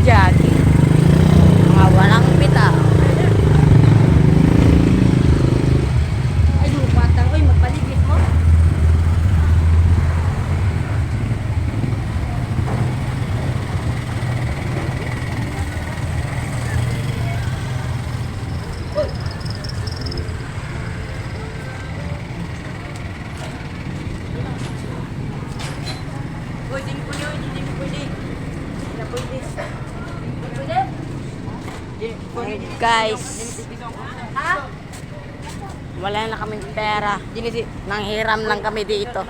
jogging. Mga walang bitaw. Ay, lupatan ko. Magpaligid mo. Pwede mo po yun. Hindi mo pwede. Hindi na pwede. Pwede? Ay, guys, Ha? wala na kaming pera. Nanghiram lang kami dito.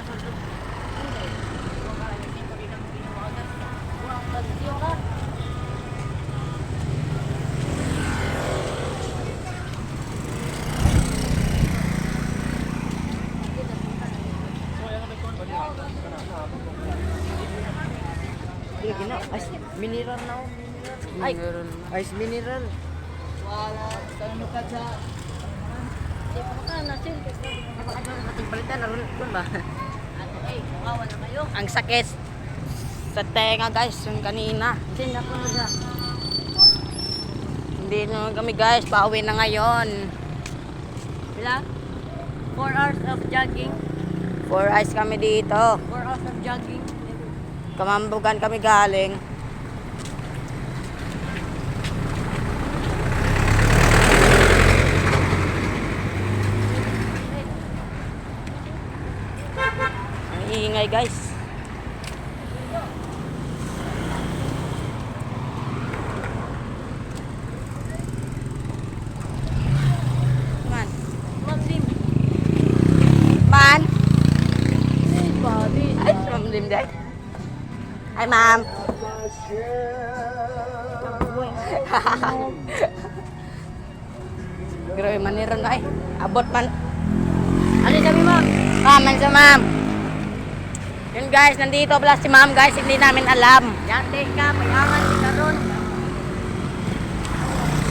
Ice mineral na ako. Ay, Meron. ice mineral. Wala. Saan ka dyan? Di pa ka na, sir. Ating palitan, naroon ko ba? Ano eh, kawawa na kayo. Ang sakit sa tenga, guys, yung kanina. Sino na po na siya? Hindi naman kami, guys, pauwi na ngayon. Ilan? 4 hours of jogging. 4 eyes kami dito. 4 hours of jogging. Kamambugan kami galing. Ang iingay, guys. Man. Mag-sim. Man. Hey, buddy. Ay, sumamlim day. Ay, ma'am. Grabe, manira na ay. Abot man. Ano sabi, ma'am? Man sa ma'am. Yun guys, nandito pala si ma'am guys, hindi namin alam. Yate ka, mayangan si Karon.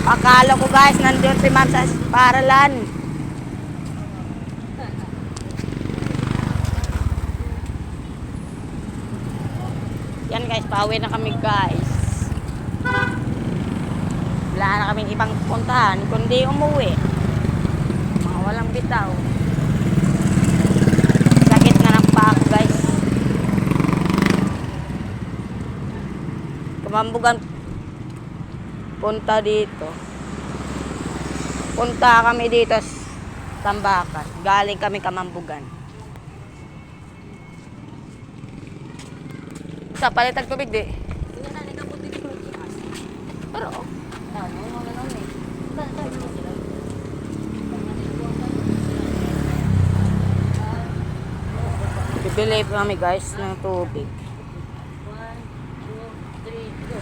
Akala ko guys, nandun si ma'am sa paralan. Yan guys, pauwi na kami guys. Wala na kaming ibang puntahan, kundi umuwi. Mga walang bitaw. Sakit nga ng paa ko guys. Kamambugan punta dito. Punta kami dito sa Tambakan. Galing kami Kamambugan. Sa palitan tubig di. Tingnan na, nagkaputi ko ng kias. Pero Ano, mga naman eh. Saan mo sila? bibili pa kami guys ng tubig. 1, 2, 3, go.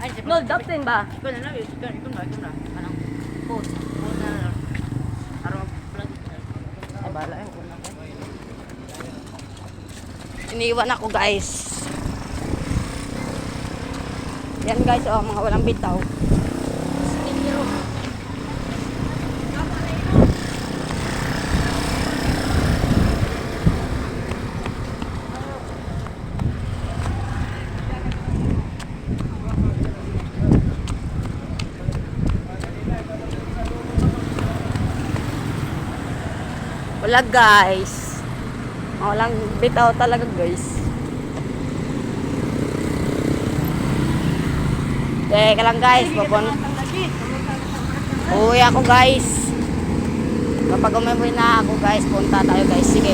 Ay, no, daptin ba? Ikaw na lang, ikaw na. Anong? Post. Araw plug. Ay, bala yun. Iniwan ako guys. Yan guys, oh, mga walang bitaw. Wala guys. Walang bitaw talaga guys. Teka lang guys, uwi ako guys. Kapag umuwi na ako guys, punta tayo guys. Sige.